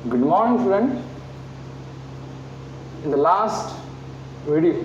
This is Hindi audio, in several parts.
Good morning, student. In the last video,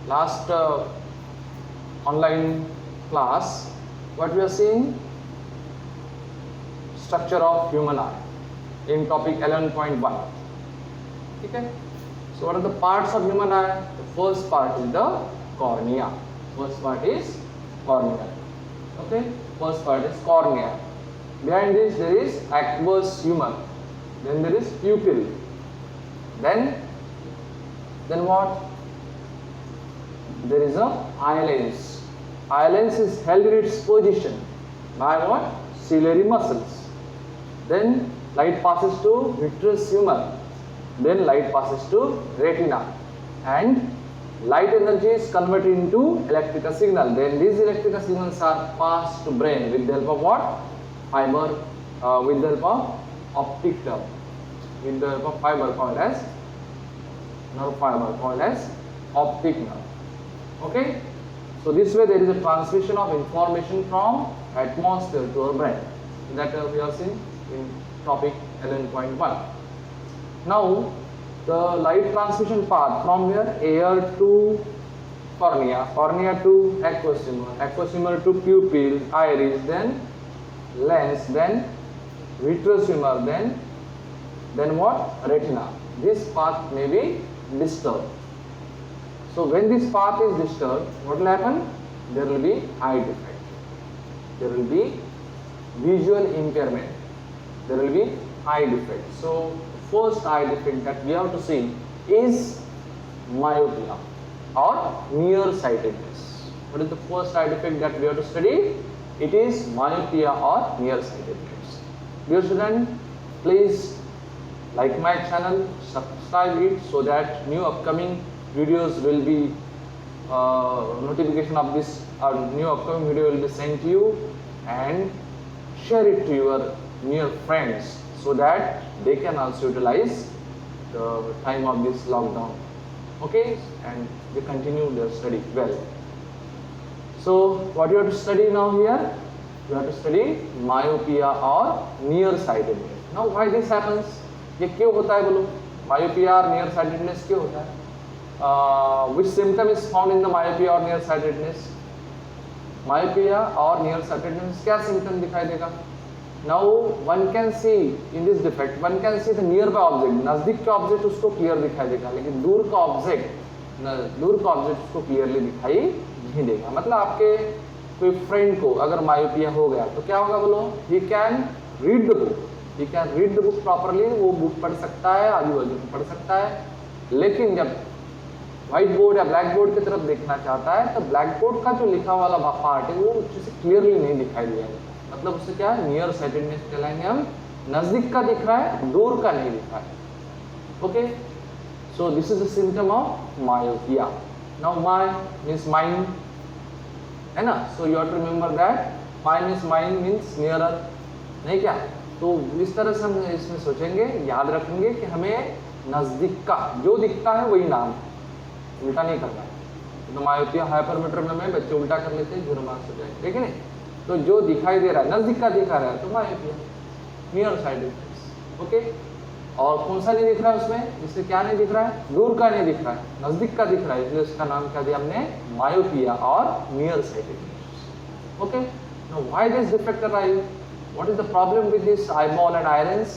last online class, what we are seeing? Structure of human eye in topic 11.1. Okay. So what are the parts of human eye? The first part is the cornea. First part is cornea. Okay. First part is cornea. Behind this there is aqueous humor. Then there is pupil. Then what? There is a eye lens. Eye lens is held in its position by what? Ciliary muscles. Then light passes to vitreous humor. Then light passes to retina. And light energy is converted into electrical signal. Then these electrical signals are passed to brain with the help of what? Fiber, with the help of optic nerve, with the help of fiber called as nerve fiber called as optic nerve. Okay, so this way there is a transmission of information from atmosphere to our brain. That we have seen in topic 11.1. Now the light transmission path from here, air to cornea, cornea to aqueous humor, aqueous humor to pupil, iris, then lens, then vitreous humor, then what? Retina. This path may be disturbed. So when this path is disturbed, what will happen? There will be eye defect. There will be visual impairment. There will be eye defect. So first eye defect that we have to see is myopia or nearsightedness. What is the first eye defect that we have to study? It is myopia or nearsightedness. Dear student, please like my channel, subscribe it so that new upcoming videos will be notification of this new upcoming video will be sent to you, and share it to your near friends so that they can also utilize the time of this lockdown. Okay, and they continue their study well. So what you have to study now here? You have to study myopia or nearsightedness. Now why this happens? ये क्यों होता है बोलो? Myopia or nearsightedness क्यों होता है? Which symptom is found in the myopia or nearsightedness? Myopia or nearsightedness क्या symptom दिखाई देगा? Now one can see in this defect, one can see the nearby object. नजदीक का ऑब्जेक्ट उसको क्लियर दिखाई देगा, लेकिन दूर का ऑब्जेक्ट उसको क्लियरली दिखाई नहीं देगा. मतलब आपके कोई फ्रेंड को अगर मायोपिया हो गया तो क्या होगा बोलो? He can read the book, he can read the book properly, वो बुक पढ़ सकता है, आजू बाजू में पढ़ सकता है. लेकिन जब व्हाइट बोर्ड या ब्लैक बोर्ड की तरफ देखना चाहता है तो ब्लैक बोर्ड का जो लिखा वाला पार्ट है वो उसे क्लियरली नहीं दिखाई दिया जाता. मतलब उससे क्या है? नियर साइटेडनेस कहलाएंगे हम. नजदीक का दिख रहा है, दूर का नहीं दिख रहा है. Okay, so this is the symptom of myopia. Now my means mind है ना, so you have to remember that mind means nearer, नहीं क्या? तो इस तरह से हम इसमें सोचेंगे, याद रखेंगे कि हमें नजदीक का जो दिखता है वही नाम, उल्टा नहीं करना है. तो मायोपिया हाइपरमेट्रो में बच्चे उल्टा कर लेते हैं, जीरो मार्क्स हो जाएंगे, ठीक है नहीं? तो जो दिखाई दे रहा है, नजदीक का दिखा रहा है तो मायोपिया, नियर साइटेडनेस. ओके, और कौन सा नहीं दिख रहा है उसमें? इससे क्या नहीं दिख रहा है? दूर का नहीं दिख रहा है, नजदीक का दिख रहा है, इसलिए उसका नाम क्या दिया हमने? मायोपिया और near sightedness. Okay, now why this defect arise? What is the problem with this eyeball and eye lens?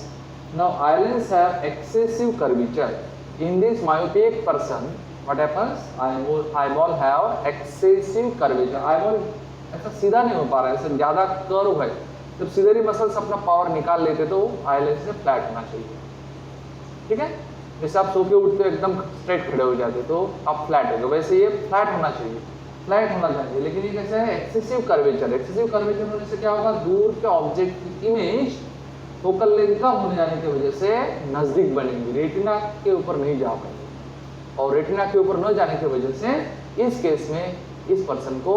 Now eye lens have excessive curvature. In this myopic person, what happens? Eyeball have excessive curvature. Eyeball ऐसा सीधा नहीं हो पा रहा है, ऐसा ज्यादा कर्व है. जब सिलेरी मसल्स अपना पावर निकाल लेते तो आई लेंस से फ्लैट होना चाहिए. ठीक है, जैसे आप सो के उठते एकदम स्ट्रेट खड़े हो जाते तो आप फ्लैट हो गए, वैसे ये फ्लैट होना चाहिए, फ्लैट होना चाहिए. लेकिन ये कैसे है? Excessive curvature. एक्सेसिव कर्वेचर होने से क्या होगा? दूर के ऑब्जेक्ट की इमेज फोकल लेंथ कम होने जाने की वजह से नजदीक बनेंगी, रेटिना के ऊपर नहीं जा पाएंगे, और रेटिना के ऊपर न जाने की वजह से इस केस में इस पर्सन को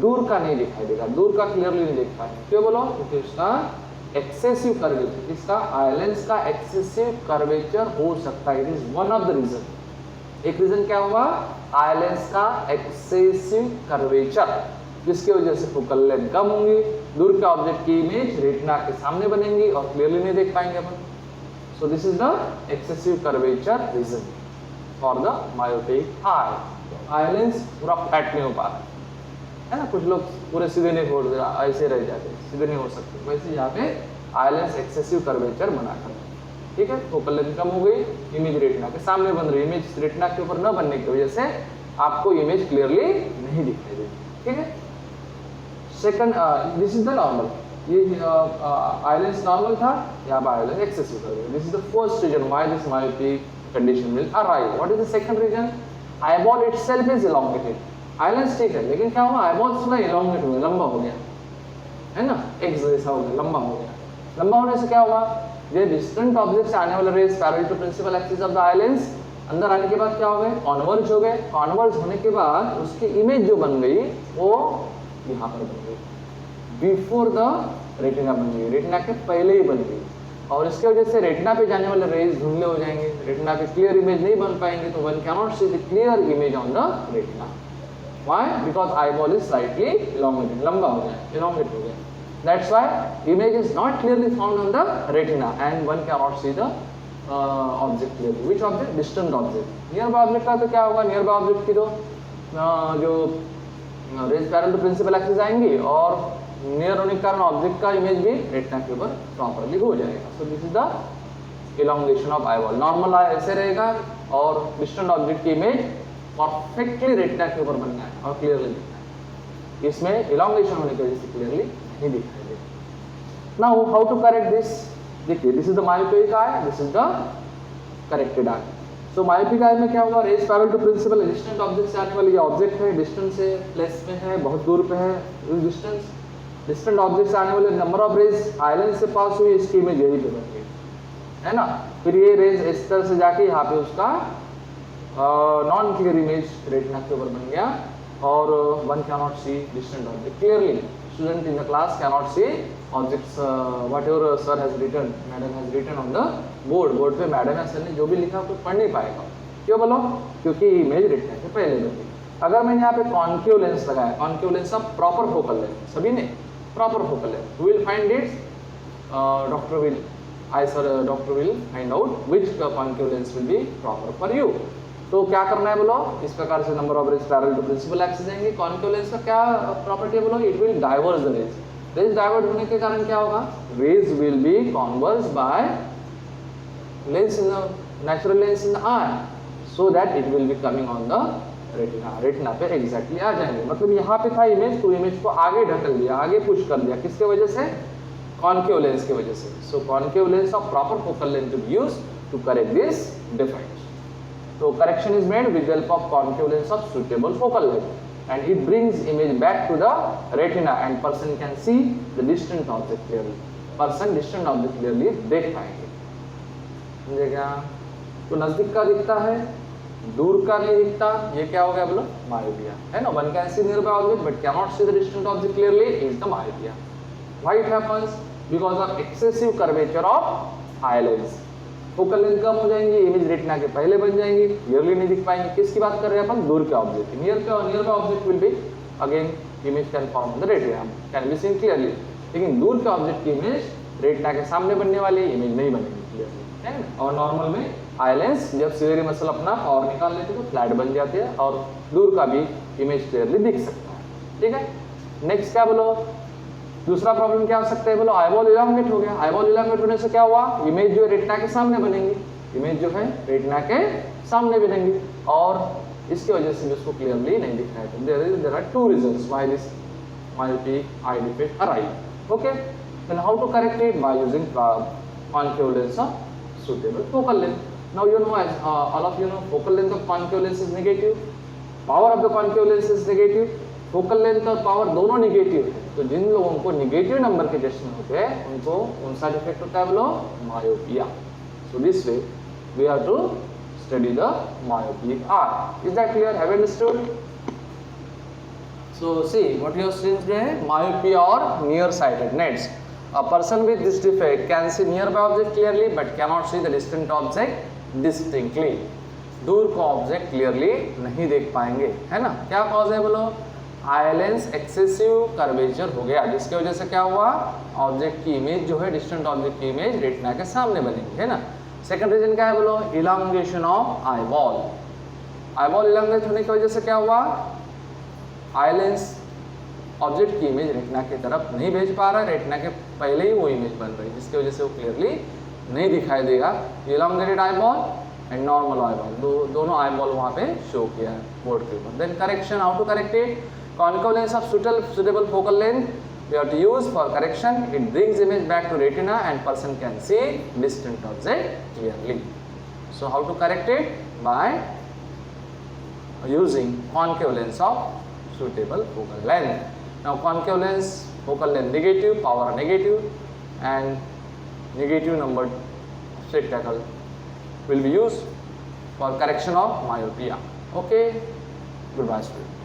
दूर का नहीं दिखाई देगा, दूर का क्लियरली नहीं देख पाएंगे. क्यों बोलो? क्योंकि उसका एक्सेसिव कर्वेचर, इसका आई लेंस का एक्सेसिव कर्वेचर हो सकता है. It is one of the reason. एक रीजन क्या हुआ? आई लेंस का एक्सेसिव कर्वेचर, जिसकी वजह से फोकल लेंथ कम होंगी, दूर के ऑब्जेक्ट की इमेज रेटिना के सामने बनेंगी और क्लियरली नहीं देख पाएंगे अपन. So this is the excessive curvature reason for the myopic eye. Eye lens पूरा फ्लैट नहीं हो पा रहा है ना, कुछ लोग पूरे सीधे नहीं छोड़ दे, ऐसे रह जाते, सीधे नहीं हो सकते, वैसे यहाँ पे आई लेंस एक्सेसिव कर्वेचर बनाकर, ठीक है। फोकल लेंथ कम हो गई, इमेज रेटिना के सामने बन रही, इमेज रेटिना के ऊपर न बनने की वजह से आपको इमेज क्लियरली नहीं दिखाई देगी, ठीक है। Second, this is the normal, ये आई लेंस नॉर्मल था, यहाँ पर आई लेंस एक्सेसिव कर दिया। This is the first reason why this myopic condition will arrive. What is the second reason? Eyeball itself is elongated. Eye lens ठीक है, लेकिन क्या हुआ, आईबॉल थोड़ा इलोंगेट हो गया, लंबा हो गया, है ना, एक्स जैसा हो गया, लंबा हो गया। लंबा होने से क्या हुआ, ये डिस्टेंट ऑब्जेक्ट से आने वाले rays parallel to principal axis of the eye lens अंदर आने के बाद क्या हो गए, कॉन्वर्ज हो गए। कॉन्वर्ज होने के बाद उसकी इमेज जो बन गई वो यहाँ पर बन गई, बिफोर द रेटिना बन गई, रेटिना के पहले ही बन गई, और इसके वजह से रेटिना पे जाने वाले रेज धुंधले हो जाएंगे, रेटिना पे क्लियर इमेज नहीं बन पाएंगे, तो one can not see the clear image on the retina. Why? Because eyeball is slightly elongated, लंबा हो गया, इलोंगेट हो गया। That's why image is not clearly found on the retina and one cannot see the object clearly. Which object? Distant object. Nearby object का तो क्या होगा, nearby object की तो जो rays parallel to principal axis आएंगी और नियर होने के कारण ऑब्जेक्ट का इमेज भी रेटिना के ऊपर प्रॉपरली हो जाएगा। So this is the elongation of eyeball. Normal eye ऐसे रहेगा और डिस्टेंट ऑब्जेक्ट की इमेज परफेक्टली रेटिना के ऊपर बनना है और क्लियरली दिखना है, इसमें इलोंगेशन होने की वजह से क्लियरली नहीं दिखाई देगा। Now how to correct this? देखिए, this is the myopic eye, this is the corrected eye. So myopic eye में क्या होगा, rays parallel to principal, distant object से आने वाली ये ऑब्जेक्ट है, डिस्टेंस से प्लेस में है, बहुत दूर पे है, डिस्टेंस डिस्टेंट ऑब्जेक्ट से आने वाले number of rays eye lens से पास हुई, इसकी इमेज यही पे बन गई, है ना। फिर ये रेज इस तरह से जाके यहाँ पे उसका नॉन क्लियर इमेज रेटिना के ऊपर बन गया और one can not see distant object clearly. Student in the class cannot see objects, whatever sir has written, madam has written on the board. Board पे मैडम या सर ने जो भी लिखा कोई पढ़ नहीं पाएगा। क्यों बोलो? क्योंकि इमेज रेटिना के पहले बनी। अगर मैंने यहाँ पे कॉन्केव लेंस लगाया, concave lens of proper focal length, सभी ने proper focal length, will find it, doctor will, I sir doctor will find out which concave lens will be proper for you. तो क्या करना है बोलो, इस प्रकार से number of rays parallel to principal axis आएंगे। कॉन्केव लेंस का क्या प्रॉपर्टी है बोलो, it will diverge the rays. Rays divert होने के कारण क्या होगा, rays will be converge by lens in the natural lens in the eye, so that it will be coming on the retina, retina पे एग्जैक्टली आ जाएंगे। मतलब यहाँ पे था इमेज, तो इमेज को आगे ढकल दिया, आगे पुश कर दिया, किसके वजह से, कॉन्केव लेंस की वजह से। So concave lens of proper focal length to be used to correct this defect. So correction is made with the help of concave lens of suitable focal length and it brings image back to the retina and person can see the distant object clearly. Person distant object clearly देख पाएंगे। समझे क्या? तो नजदीक का दिखता है, दूर का नहीं दिखता, ये क्या हो गया बोलो, myopia, है ना। One can see nearby object but cannot see the distant object clearly is the myopia. Why it happens? Because of excessive curvature of eye lens. Focal length कम हो जाएंगी, इमेज रेटिना के पहले बन जाएंगी, क्लियरली नहीं दिख पाएंगे। किसकी बात कर रहे हैं अपन, दूर के object. Near by object will be again image can form on the retina, can be seen clearly. लेकिन दूर के ऑब्जेक्ट की इमेज रेटिना के सामने बनने वाली इमेज नहीं बनेगी क्लियरली, है ना। और नॉर्मल में आई लेंस जब सिलेरी मसल अपना पावर निकाल लेते तो फ्लैट बन जाते हैं और दूर का भी इमेज क्लियरली दिख सकता है, ठीक है। नेक्स्ट क्या बोलो, दूसरा प्रॉब्लम क्या हो सकता है बोलो, आईबॉल इलांगेट हो गया। आईबॉल इलांगेट होने से क्या हुआ, इमेज जो है रेटिना के सामने बनेंगी, इमेज जो है रेटिना के सामने बनेंगी और इसकी वजह से उसको क्लियरली नहीं दिख रहा है। There are two reasons why this myopic eye defect arrive. Okay, then how to correct it, by using concave lens of suitable focal length. Now you know, as all of you know, focal length of concave lens is negative, power of the concave lens is negative, focal length और पावर दोनों निगेटिव है। तो जिन लोगों को निगेटिव नंबर के चश्मे होते हैं उनको कौन सा डिफेक्ट होता है बोलो, myopia. So this way we have to study the myopic eye. Is that clear? Have you understood? So see what you have seen today, myopia और near sightedness. A person with this defect can see nearby object clearly but cannot see the distant object distinctly. दूर को ऑब्जेक्ट क्लियरली नहीं देख पाएंगे, है ना। क्या कॉज है बोलो, आई लेंस एक्सेसिव कर्वेचर हो गया, जिसकी वजह से क्या हुआ, ऑब्जेक्ट की इमेज जो है, डिस्टेंट ऑब्जेक्ट की इमेज रेटिना के सामने बनेगी, है ना। सेकंड रीजन क्या है बोलो, elongation of eye ball. Eye ball elongate होने की वजह से क्या हुआ, आई लेंस ऑब्जेक्ट की इमेज रेटिना की तरफ नहीं भेज पा रहा है, रेटिना के पहले ही वो इमेज बन रही है, जिसकी वजह से वो क्लियरली नहीं दिखाई देगा। Elongated eye ball and normal eye ball, दोनों आई बॉल वहाँ पे शो किया है बोर्ड के ऊपर। Then correction, how to correct it, concave lens of suitable focal length we have to use for correction. It brings image back to retina and person can see distant object clearly. So how to correct it, by using concave lens of suitable focal length. Now concave lens focal length negative, power negative, and negative numbered spectacle will be used for correction of myopia. Okay, goodbye students.